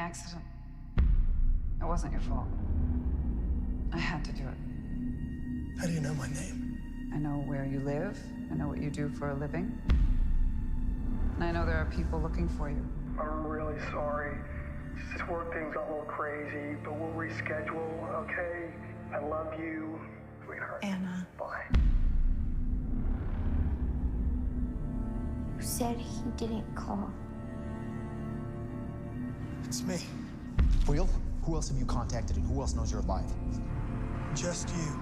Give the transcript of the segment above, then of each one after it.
accident. It wasn't your fault. I had to do it. How do you know my name? I know where you live. I know what you do for a living. And I know there are people looking for you. I'm really sorry. This work thing got a little crazy, but we'll reschedule, okay? I love you, sweetheart. Anna. Bye. Who said he didn't call? It's me. Will, who else have you contacted and who else knows you're alive? Just you.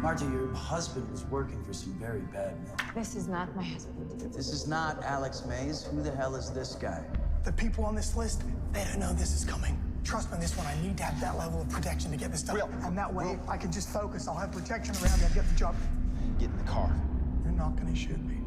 Marta, your husband was working for some very bad men. This is not my husband. This is not Alex Mays. Who the hell is this guy? The people on this list, they don't know this is coming. Trust me on this one, I need to have that level of protection to get this done. Will. And that way, Will. I can just focus. I'll have protection around me. I'll get the job. Get in the car. You're not gonna shoot me.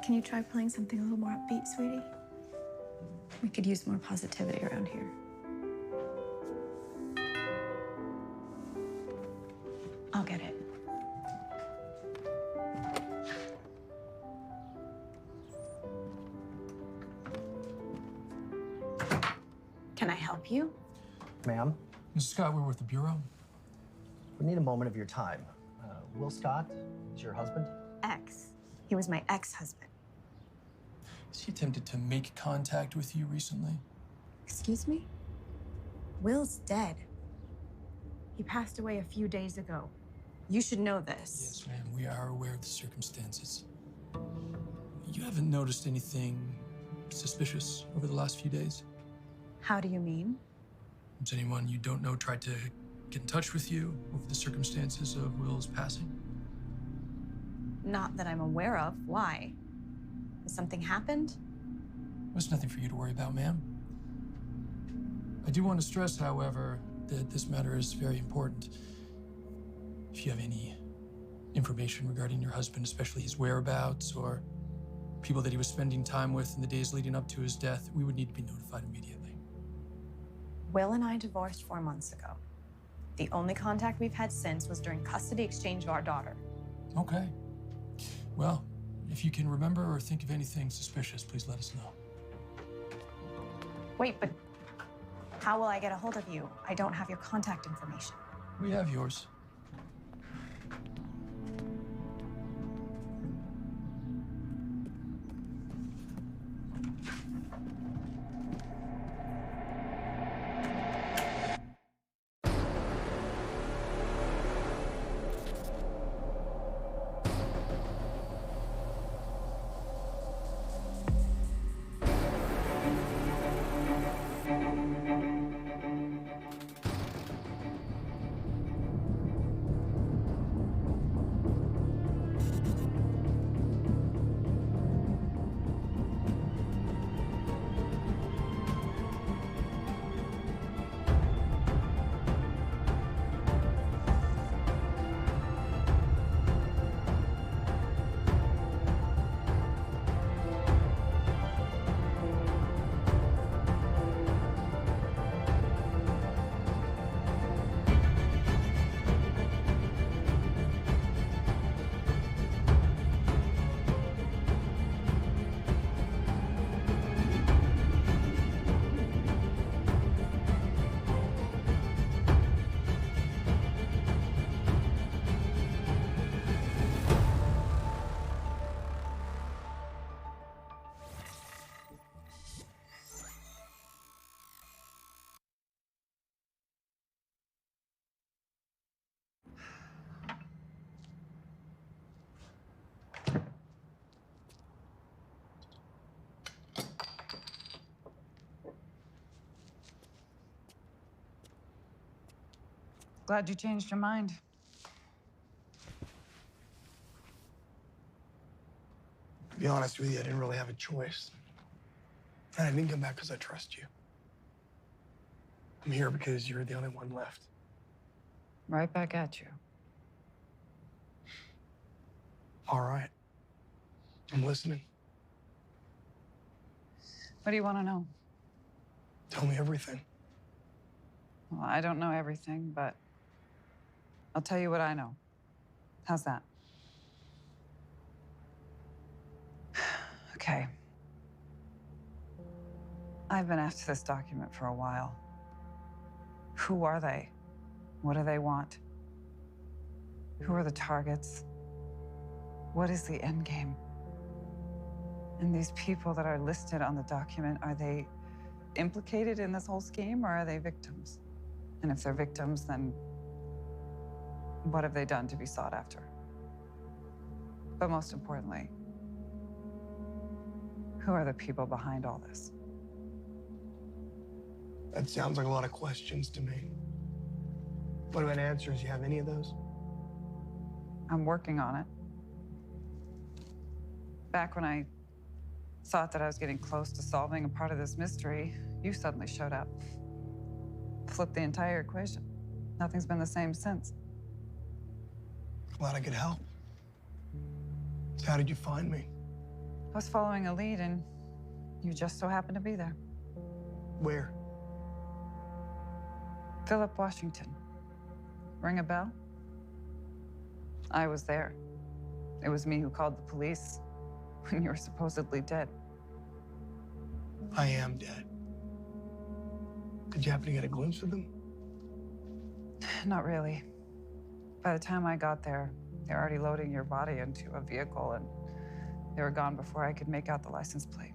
Can you try playing something a little more upbeat, sweetie? We could use more positivity around here. I'll get it. Can I help you? Ma'am, Mrs. Scott, we're with the Bureau. we need a moment of your time. Will Scott is your husband? Ex. He was my ex-husband. Has he attempted to make contact with you recently? Excuse me? Will's dead. He passed away a few days ago. You should know this. Yes, ma'am, we are aware of the circumstances. You haven't noticed anything suspicious over the last few days? How do you mean? Has anyone you don't know tried to get in touch with you over the circumstances of Will's passing? Not that I'm aware of. Why? Has something happened? There's nothing for you to worry about, ma'am. I do want to stress, however, that this matter is very important. If you have any information regarding your husband, especially his whereabouts or people that he was spending time with in the days leading up to his death, we would need to be notified immediately. Will and I divorced 4 months ago. The only contact we've had since was during custody exchange of our daughter. Okay. Well, if you can remember or think of anything suspicious, please let us know. Wait, but how will I get a hold of you? I don't have your contact information. We have yours. Glad you changed your mind. To be honest with you, I didn't really have a choice. And I didn't come back because I trust you. I'm here because you're the only one left. Right back at you. All right. I'm listening. What do you want to know? Tell me everything. Well, I don't know everything, but I'll tell you what I know. How's that? Okay. I've been after this document for a while. Who are they? What do they want? Who are the targets? What is the end game? And these people that are listed on the document, are they implicated in this whole scheme, or are they victims? And if they're victims, then what have they done to be sought after? But most importantly, who are the people behind all this? That sounds like a lot of questions to me. What about answers? You have any of those? I'm working on it. Back when I thought that I was getting close to solving a part of this mystery, you suddenly showed up. Flipped the entire equation. Nothing's been the same since. Glad I could help. So how did you find me? I was following a lead, and you just so happened to be there. Where? Philip Washington. Ring a bell? I was there. It was me who called the police when you were supposedly dead. I am dead. Did you happen to get a glimpse of them? Not really. By the time I got there, they were already loading your body into a vehicle, and they were gone before I could make out the license plate.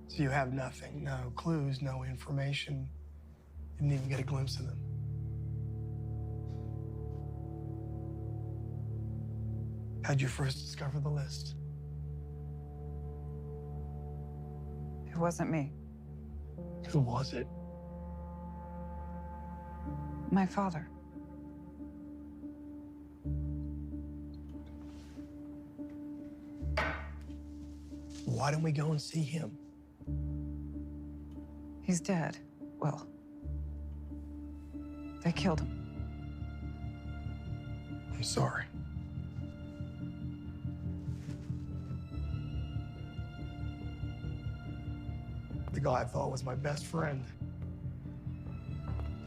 So you have nothing, no clues, no information. Didn't even get a glimpse of them. How'd you first discover the list? It wasn't me. Who was it? My father. Why don't we go and see him? He's dead. Well, they killed him. I'm sorry. The guy I thought was my best friend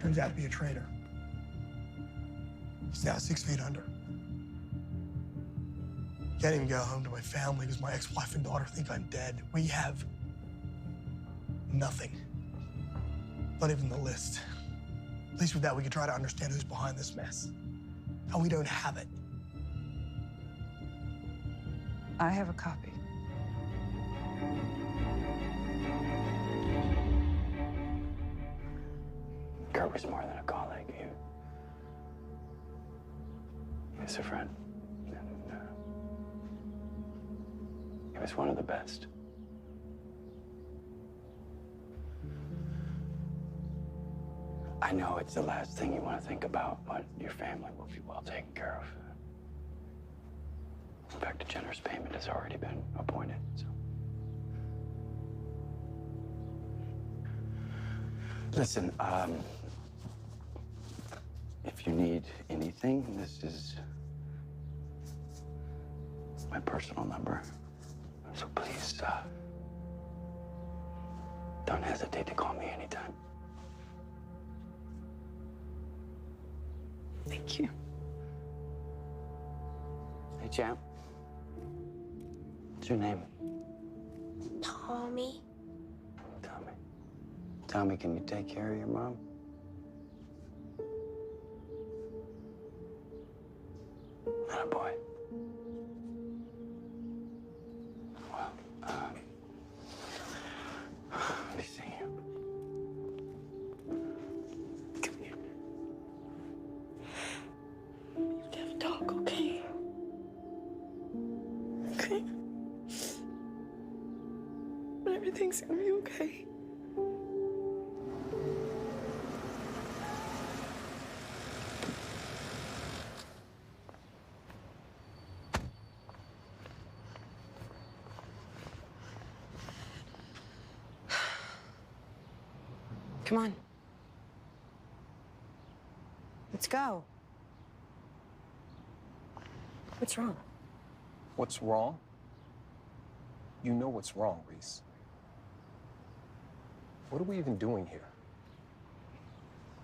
turns out to be a traitor. He's now 6 feet under. Can't even go home to my family because my ex-wife and daughter think I'm dead. We have nothing. Not even the list. At least with that, we could try to understand who's behind this mess. And we don't have it. I have a copy. Kurt was more than a colleague. He was a friend. And, he was one of the best. I know it's the last thing you want to think about, but your family will be well taken care of. In fact, a generous payment has already been appointed, so. Listen, if you need anything, this is my personal number. So please, don't hesitate to call me anytime. Thank you. Hey, champ. What's your name? Tommy. Tommy. Tommy, can you take care of your mom? Atta boy. Well, let me see you. Come here. You have a dog, okay? Okay? But everything's gonna be okay. Come on. Let's go. What's wrong? What's wrong? You know what's wrong, Reese. What are we even doing here?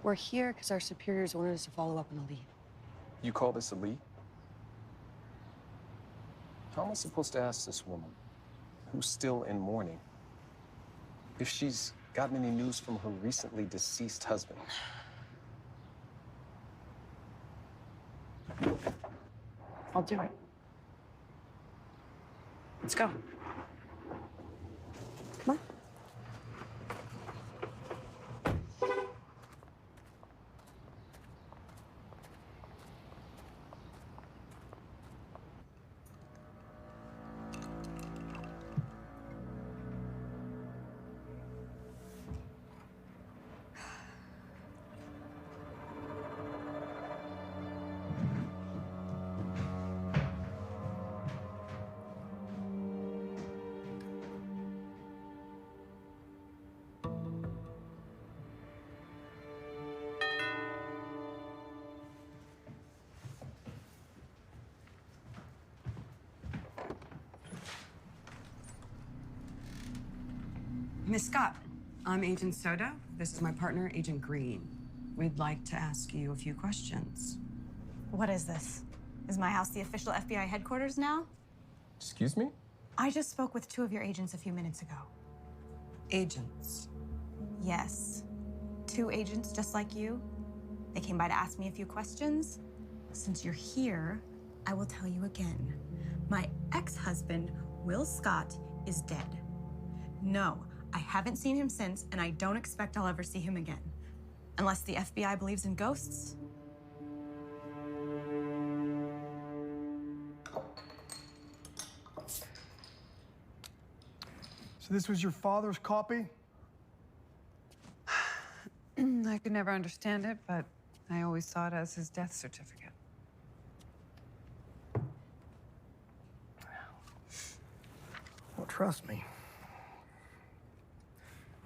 We're here because our superiors wanted us to follow up on a lead. You call this a lead? How am I supposed to ask this woman, who's still in mourning, if she's gotten any news from her recently deceased husband? I'll do it. Let's go. Come on. Miss Scott, I'm Agent Soto. This is my partner, Agent Green. We'd like to ask you a few questions. What is this? Is my house the official FBI headquarters now? Excuse me? I just spoke with 2 of your agents a few minutes ago. Agents. Yes. 2 agents just like you. They came by to ask me a few questions. Since you're here, I will tell you again. My ex-husband, Will Scott, is dead. No, I haven't seen him since, and I don't expect I'll ever see him again. Unless the FBI believes in ghosts. So this was your father's copy? I could never understand it, but I always saw it as his death certificate. Well, trust me.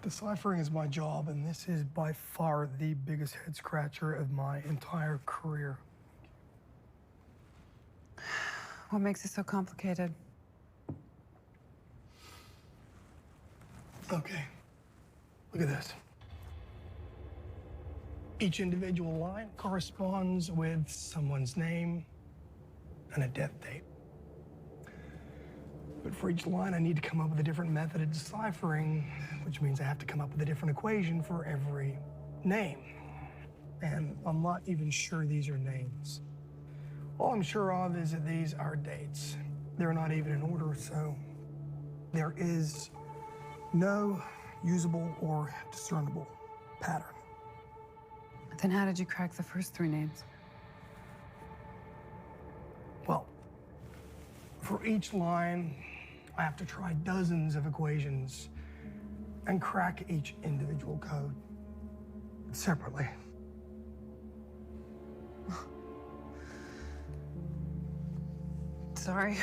Deciphering is my job, and this is by far the biggest head scratcher of my entire career. What makes it so complicated? Okay, look at this. Each individual line corresponds with someone's name and a death date. But for each line, I need to come up with a different method of deciphering, which means I have to come up with a different equation for every name. And I'm not even sure these are names. All I'm sure of is that these are dates. They're not even in order, so there is no usable or discernible pattern. Then how did you crack the first 3 names? Well, for each line, I have to try dozens of equations and crack each individual code separately. Sorry.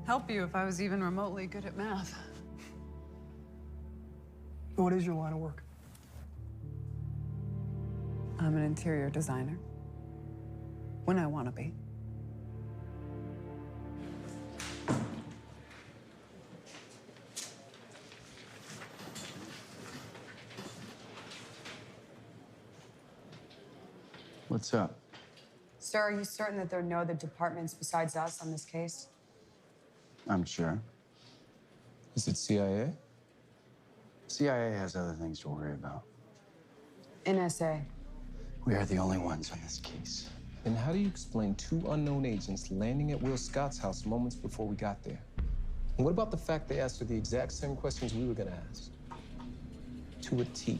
Help you if I was even remotely good at math. What is your line of work? I'm an interior designer. When I want to be. What's up? Sir, are you certain that there are no other departments besides us on this case? I'm sure. Is it CIA? CIA has other things to worry about. NSA. We are the only ones on this case. And how do you explain 2 unknown agents landing at Will Scott's house moments before we got there? And what about the fact they asked her the exact same questions we were gonna ask? To a T.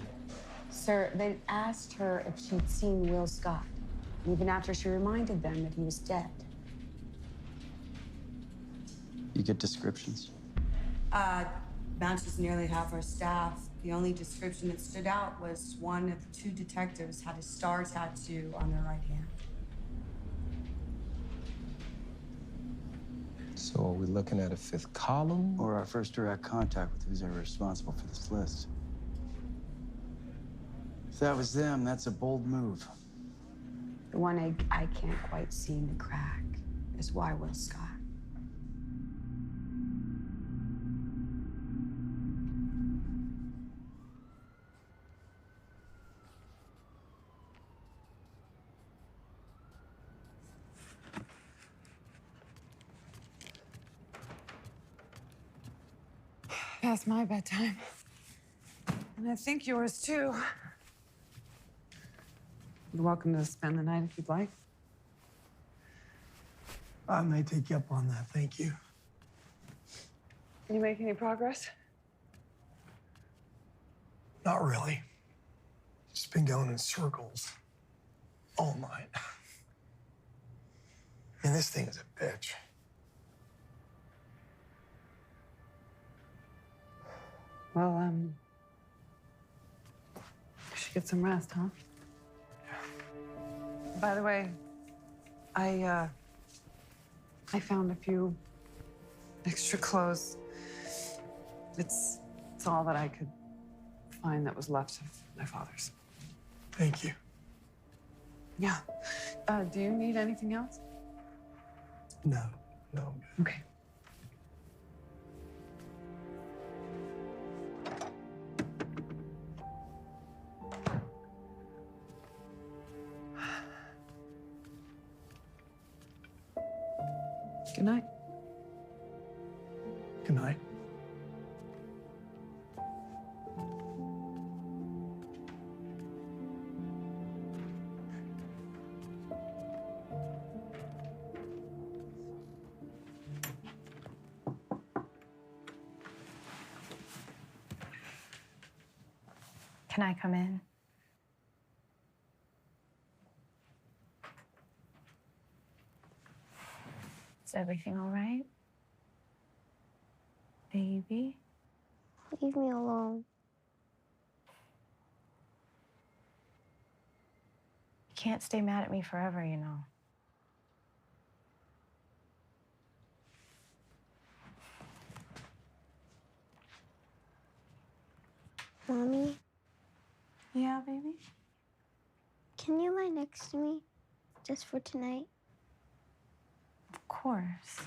Sir, they asked her if she'd seen Will Scott, even after she reminded them that he was dead. You get descriptions? Matches nearly half our staff. The only description that stood out was one of the 2 detectives had a star tattoo on their right hand. So are we looking at a 5th column? Or our first direct contact with who's ever responsible for this list? If that was them, that's a bold move. The one egg I can't quite seem to crack is why Will Scott. Past my bedtime. And I think yours too. You're welcome to spend the night if you'd like. I may take you up on that, thank you. You make any progress? Not really. Just been going in circles all night. And this thing is a bitch. Well, you should get some rest, huh? By the way, I found a few extra clothes. It's all that I could find that was left of my father's. Thank you. Yeah. Do you need anything else? No, no. Okay. Good night. Good night. Can I come in? Is everything all right? Baby? Leave me alone. You can't stay mad at me forever, you know. Mommy, Yeah, baby? can you lie next to me? Just for tonight? Of course.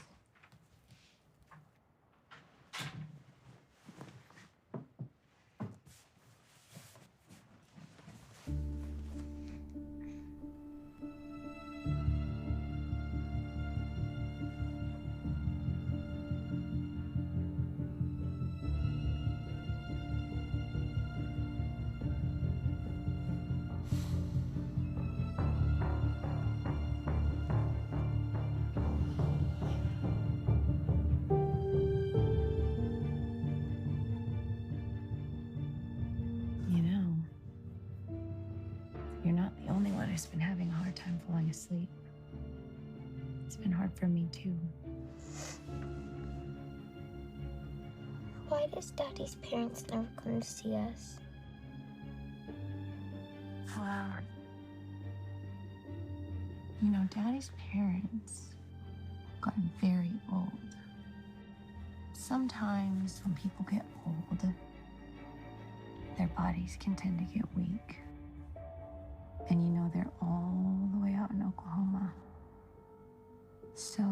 You know, you're not the only one who's been having a hard time falling asleep. It's been hard for me, too. Why does Daddy's parents never come to see us? Well, you know, Daddy's parents have gotten very old. Sometimes when people get old, their bodies can tend to get weak. And you know, they're all the way out in Oklahoma. So,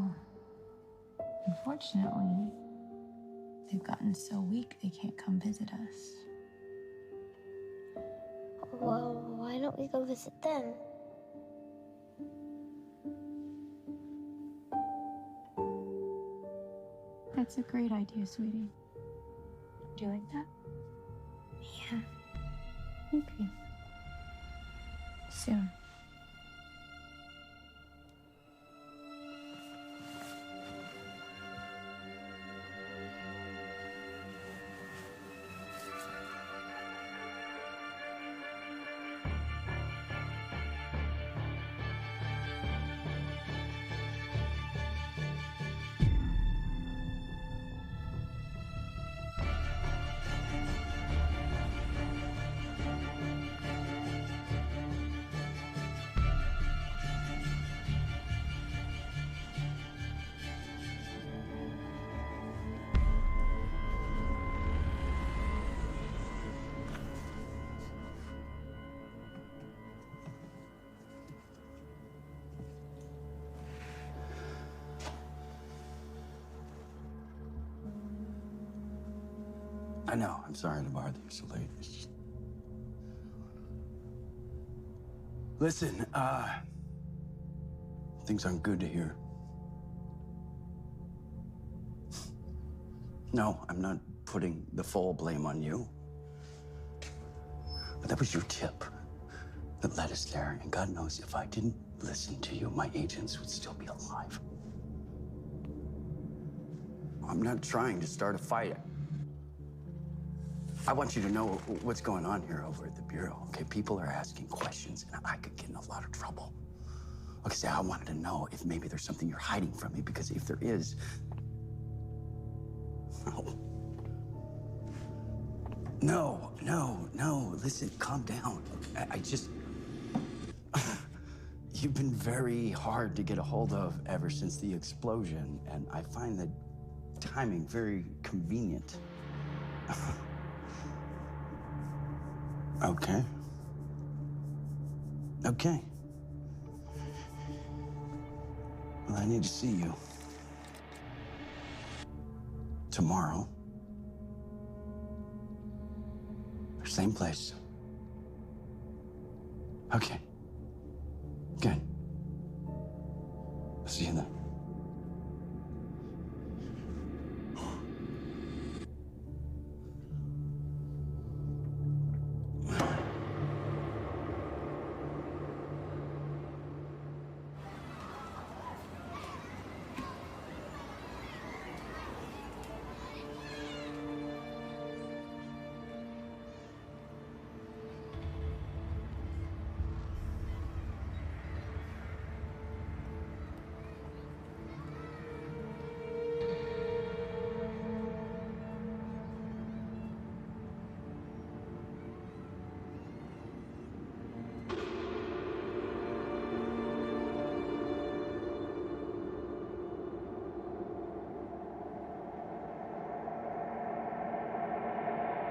unfortunately, they've gotten so weak they can't come visit us. Well, why don't we go visit them? That's a great idea, sweetie. Do you like that? Yeah. Okay. Soon. know. I'm sorry to bother you so late. It's just... Listen, things aren't good to hear. No, I'm not putting the full blame on you. But that was your tip that led us there. And God knows if I didn't listen to you, my agents would still be alive. I'm not trying to start a fight. I want you to know what's going on here over at the Bureau, okay? People are asking questions, and I could get in a lot of trouble. Okay, so I wanted to know if maybe there's something you're hiding from me, because if there is... No, listen, calm down. I just... You've been very hard to get a hold of ever since the explosion, and I find the timing very convenient. Okay. Okay. Well, I need to see you. Tomorrow. Same place. Okay. Good. I'll see you then.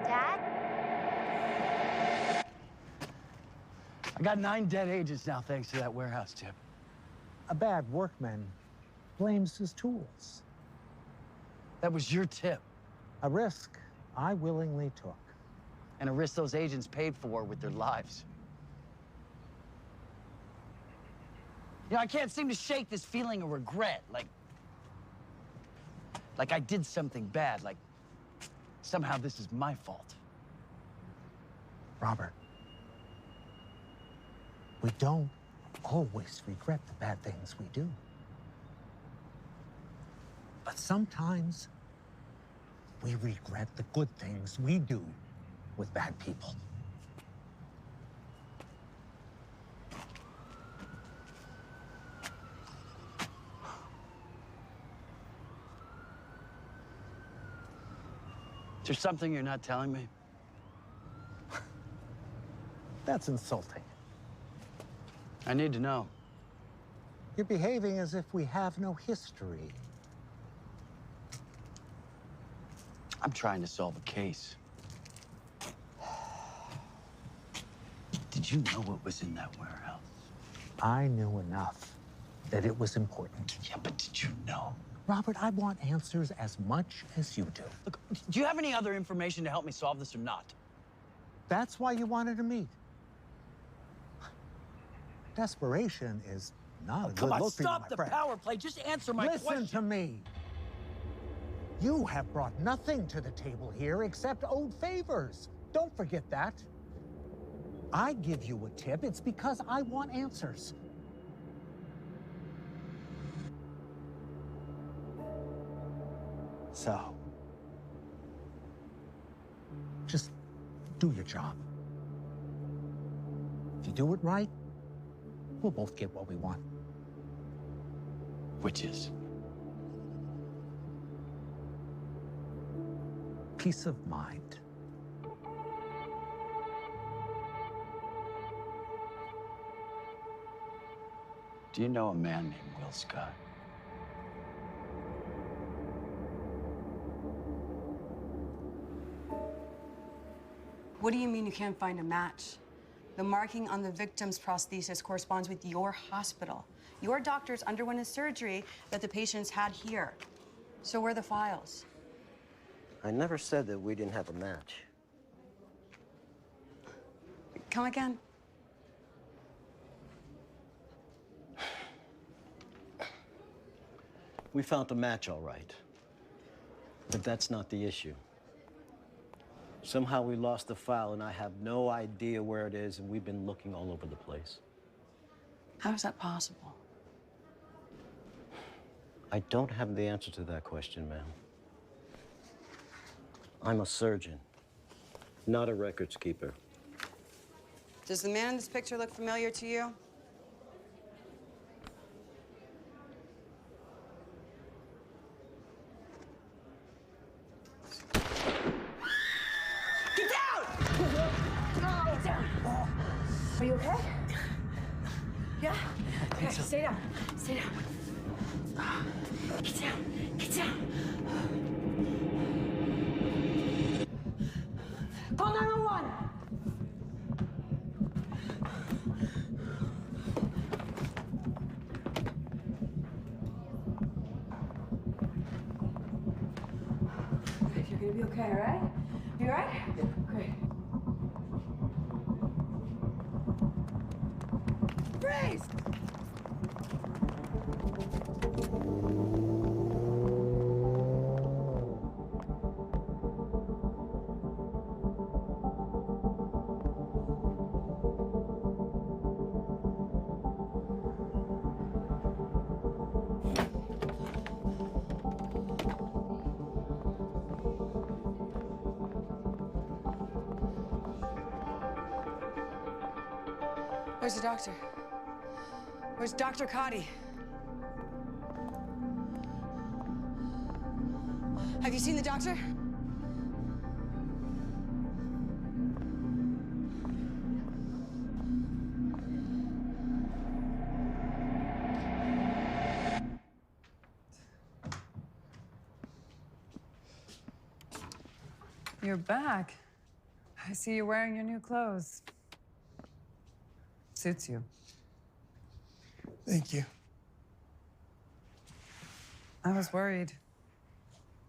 Dad? I got 9 dead agents now, thanks to that warehouse tip. A bad workman blames his tools. That was your tip. A risk I willingly took. And a risk those agents paid for with their lives. You know, I can't seem to shake this feeling of regret, like I did something bad, like somehow this is my fault. Robert, we don't always regret the bad things we do. But sometimes we regret the good things we do with bad people. Is there something you're not telling me? That's insulting. I need to know. You're behaving as if we have no history. I'm trying to solve a case. Did you know what was in that warehouse? I knew enough that it was important. Yeah, but did you know? Robert, I want answers as much as you do. Look, do you have any other information to help me solve this or not? That's why you wanted to meet. Desperation is not a good look for you, my friend. Stop the power play. Just answer my question. Listen to me. You have brought nothing to the table here except old favors. Don't forget that. I give you a tip, it's because I want answers. So, just do your job. If you do it right, we'll both get what we want. Which is? Peace of mind. Do you know a man named Will Scott? What do you mean you can't find a match? The marking on the victim's prosthesis corresponds with your hospital. Your doctors underwent a surgery that the patients had here. So where are the files? I never said that we didn't have a match. Come again? We found a match, all right. But that's not the issue. Somehow we lost the file, and I have no idea where it is, and we've been looking all over the place. How is that possible? I don't have the answer to that question, ma'am. I'm a surgeon, not a records keeper. Does the man in this picture look familiar to you? Get down! Get down. Are you okay? Yeah? Okay, stay down. Stay down. Get down. Get down. Call 911. You're gonna be okay, all right? You all right? Yeah. Great. Freeze! Where's the doctor? Where's Dr. Cotty? Have you seen the doctor? You're back. I see you wearing your new clothes. Suits you. Thank you. I was worried.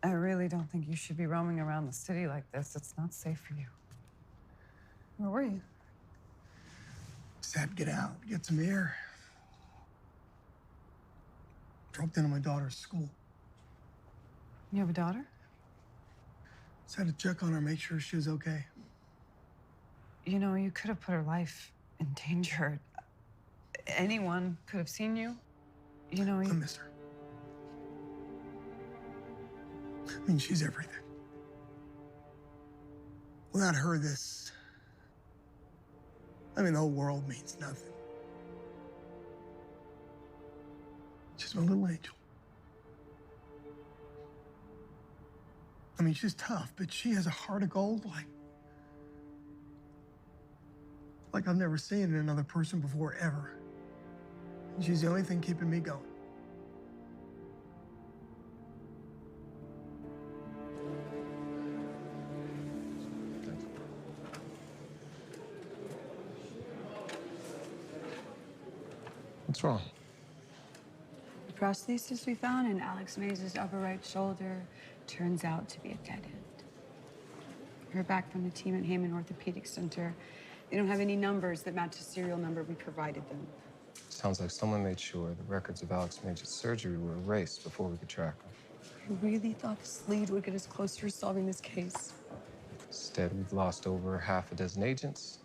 I really don't think you should be roaming around the city like this. It's not safe for you. Where were you? Just had to get out, get some air. Dropped into my daughter's school. You have a daughter? Just had to check on her, make sure she was okay. You know, you could have put her life in danger. Anyone could have seen you. You know, I miss her. I mean, she's everything. Without her, the whole world means nothing. She's my little angel. I mean, she's tough, but she has a heart of gold like I've never seen in another person before, ever. And she's the only thing keeping me going. What's wrong? The prosthesis we found in Alex Mays' upper right shoulder turns out to be a dead end. We're back from the team at Heyman Orthopedic Center. They don't have any numbers that match the serial number we provided them. Sounds like someone made sure the records of Alex Major's surgery were erased before we could track him. I really thought this lead would get us closer to solving this case. Instead, we've lost over half a dozen agents,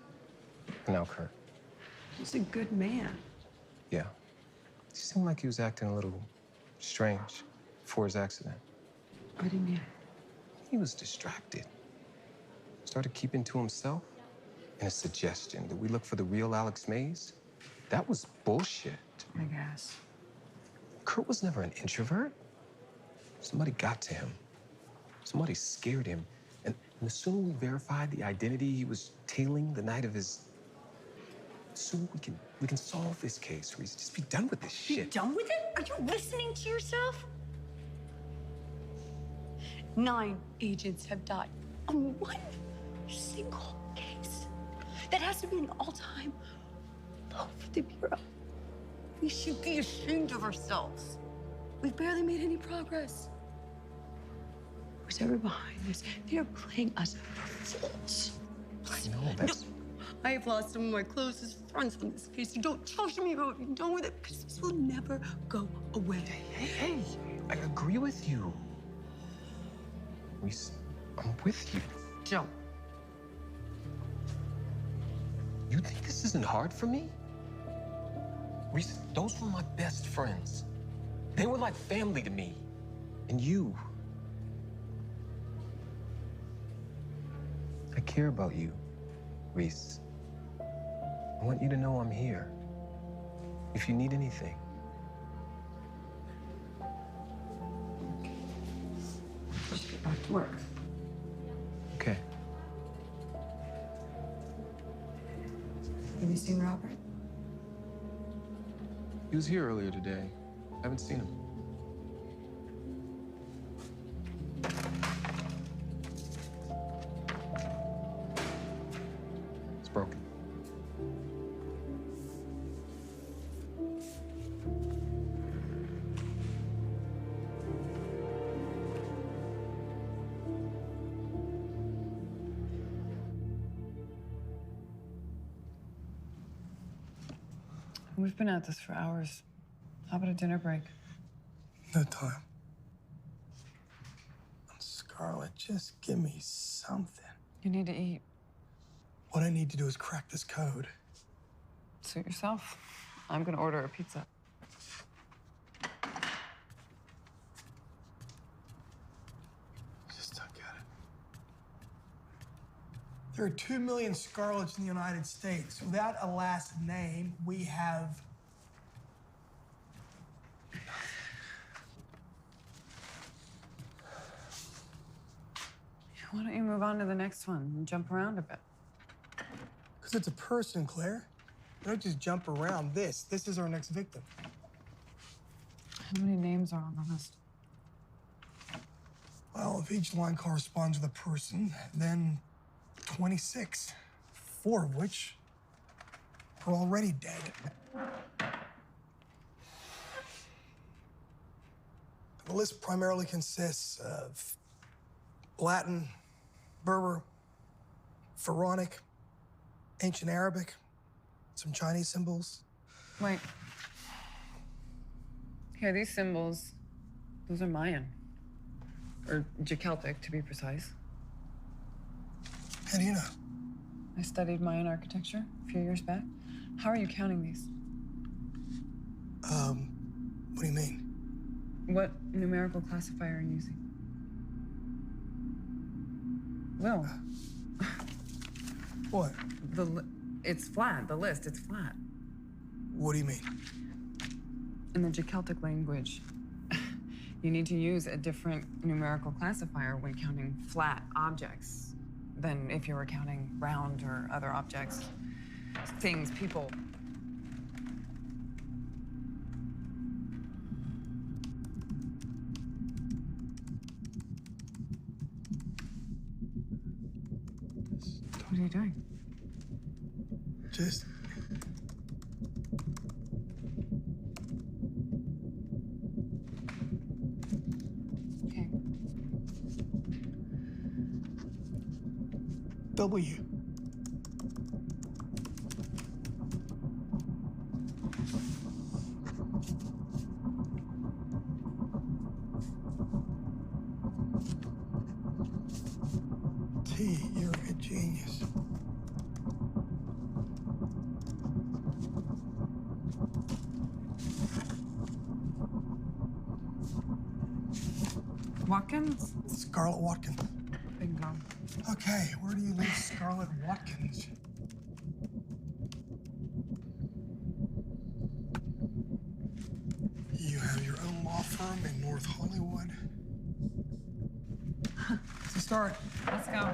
and now Kurt. He's a good man. Yeah. He seemed like he was acting a little strange before his accident. What do you mean? He was distracted. Started keeping to himself. And a suggestion that we look for the real Alex Mays, that was bullshit. I guess. Kurt was never an introvert. Somebody got to him. Somebody scared him. And the sooner we verified the identity he was tailing the night of his... the sooner we can solve this case, Reese. Just be done with this shit. Be done with it? Are you listening to yourself? 9 agents have died on one single case. That has to be an all-time low for the Bureau. We should be ashamed of ourselves. We've barely made any progress. Where's are behind this. They are playing us for fools. I know, that's... I have lost some of my closest friends on this case. You don't talk to me about it. You know that because this will never go away. Hey, I agree with you. Reese, I'm with you. Joe. You think this isn't hard for me? Reese, those were my best friends. They were like family to me. And you. I care about you, Reese. I want you to know I'm here. If you need anything. Just get back to work. Okay. Have you seen Robert? He was here earlier today. Haven't seen him. It's broken. We've been at this for hours. How about a dinner break? No time. Scarlett, just give me something. You need to eat. What I need to do is crack this code. Suit yourself. I'm gonna order a pizza. Just don't get it. There are 2 million Scarletts in the United States. Without a last name, we have... Why don't you move on to the next one and jump around a bit? Because it's a person, Claire. We don't just jump around. This is our next victim. How many names are on the list? Well, if each line corresponds with a person, then 26, 4 of which are already dead. The list primarily consists of Latin, Berber, Pharaonic, ancient Arabic, some Chinese symbols. Wait. Here, these symbols, those are Mayan. Or Celtic, to be precise. How do you know? I studied Mayan architecture a few years back. How are you counting these? What do you mean? What numerical classifier are you using? Will. What? It's flat. The list, it's flat. What do you mean? In the Celtic language, you need to use a different numerical classifier when counting flat objects than if you were counting round or other objects, things, people. What are you doing? Just... Okay. W. T, you're a genius. Watkins? Scarlett Watkins. Bingo. Okay, where do you leave Scarlett Watkins? You have your own law firm in North Hollywood. Let's start. Let's go.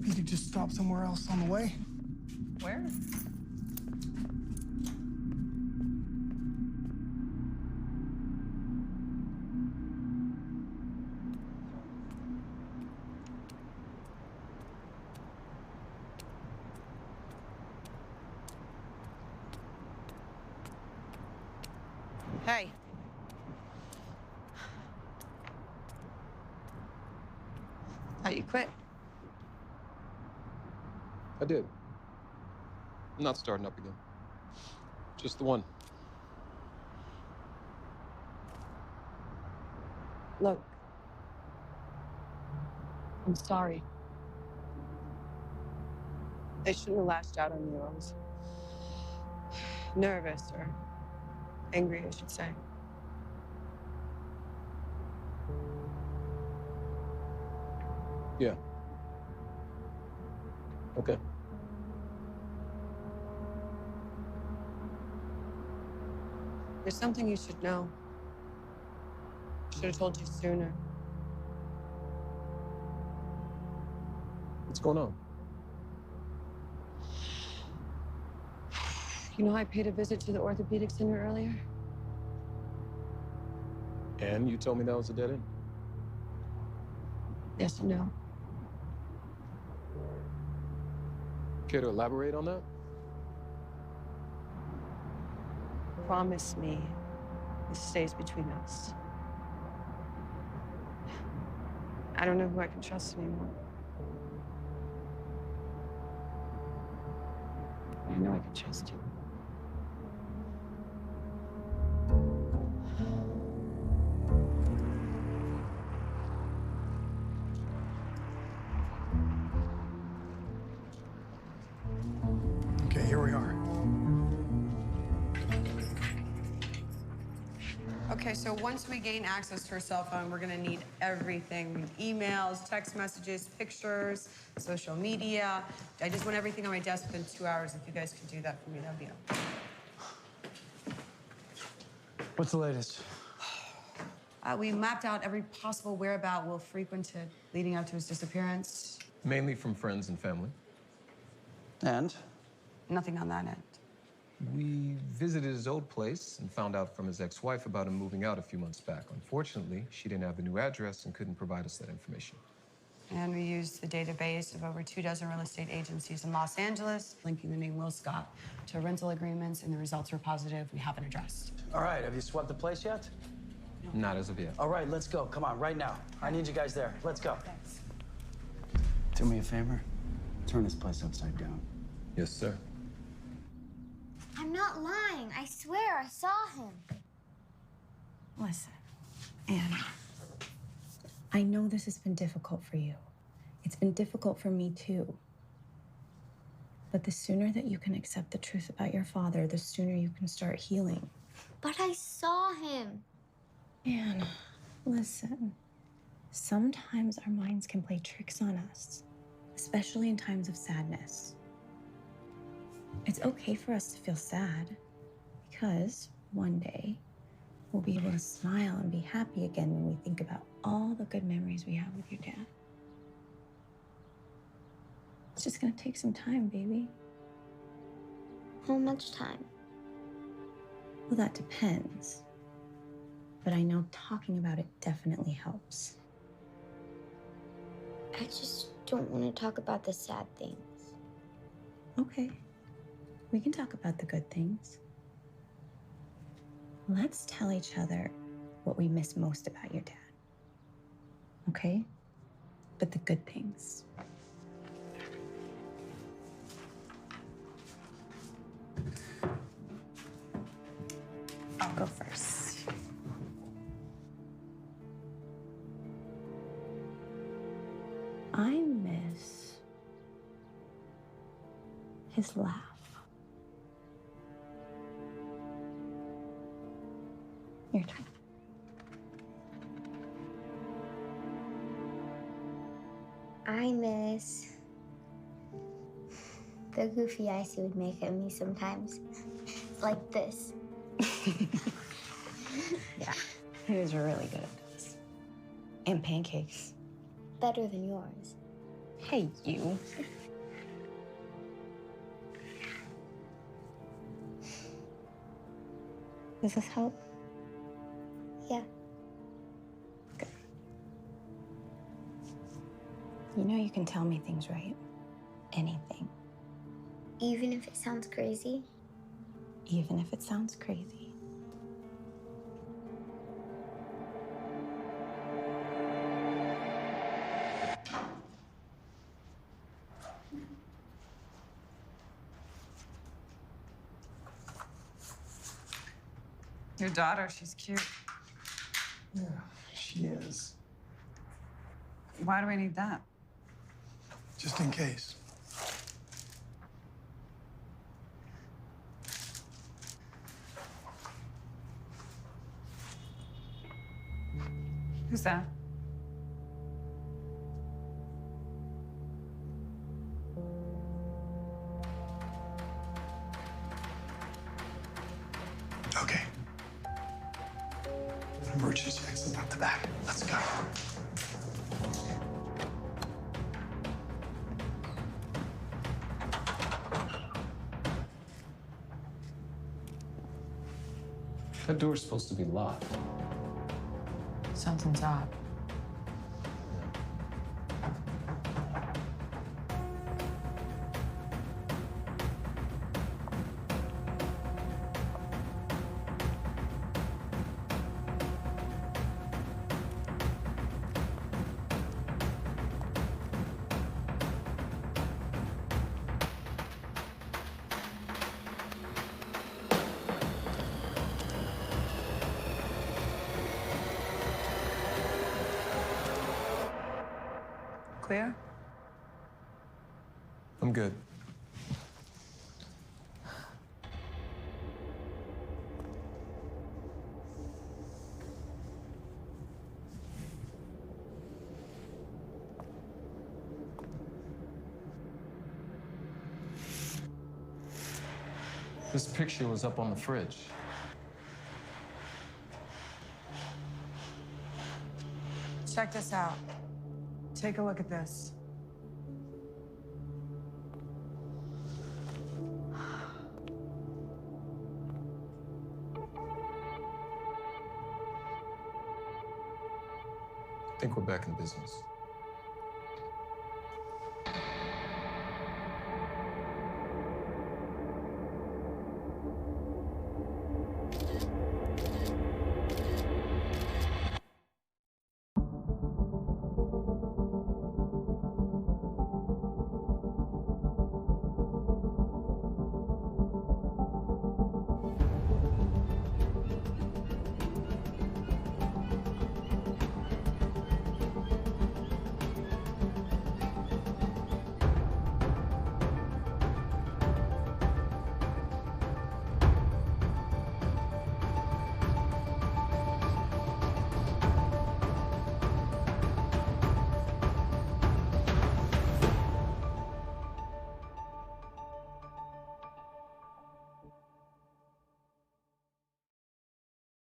You could just stop somewhere else on the way. Where? Hey. Thought you quit. I did. I'm not starting up again. Just the one. Look, I'm sorry. I shouldn't have lashed out on you. I was nervous or angry, I should say. Yeah. Okay. There's something you should know. Should have told you sooner. What's going on? You know, I paid a visit to the orthopedic center earlier. And you told me that was a dead end. Yes and no. Care to elaborate on that? Promise me this stays between us. I don't know who I can trust anymore. I know I can trust you. Okay, here we are. Okay, so once we gain access to her cell phone, we're gonna need everything. We need emails, text messages, pictures, social media. I just want everything on my desk within 2 hours. If you guys can do that for me, that'd be okay. What's the latest? We mapped out every possible whereabout Will frequented leading up to his disappearance. Mainly from friends and family. And? Nothing on that end. We visited his old place and found out from his ex-wife about him moving out a few months back. Unfortunately, she didn't have the new address and couldn't provide us that information. And we used the database of over 24 real estate agencies in Los Angeles, linking the name Will Scott to rental agreements, and the results were positive. We have an address. All right, have you swept the place yet? Not as of yet. All right, let's go. Come on, right now. I need you guys there. Let's go. Thanks. Do me a favor. Turn this place upside down. Yes, sir. I'm not lying. I swear I saw him. Listen, Anna, I know this has been difficult for you. It's been difficult for me too. But the sooner that you can accept the truth about your father, the sooner you can start healing. But I saw him. Anna, listen. Sometimes our minds can play tricks on us, especially in times of sadness. It's okay for us to feel sad, because one day we'll be able to smile and be happy again when we think about all the good memories we have with your dad. It's just gonna take some time, baby. How much time? Well, that depends. But I know talking about it definitely helps. I just don't want to talk about the sad things. Okay. We can talk about the good things. Let's tell each other what we miss most about your dad. Okay? But the good things. I'll go first. I miss his laugh. Your turn. I miss the goofy eyes he would make at me sometimes. Like this. Yeah, he was really good at this. And pancakes. Better than yours. Hey, you. Does this help? Yeah. Good. You know you can tell me things, right? Anything. Even if it sounds crazy? Even if it sounds crazy. Your daughter, she's cute. Yeah, she is. Why do we need that? Just in case. Who's that? Okay. Emergency exit out the back. Let's go. That door's supposed to be locked. Something's up. Clear? I'm good. This picture was up on the fridge. Check this out. Take a look at this. I think we're back in business.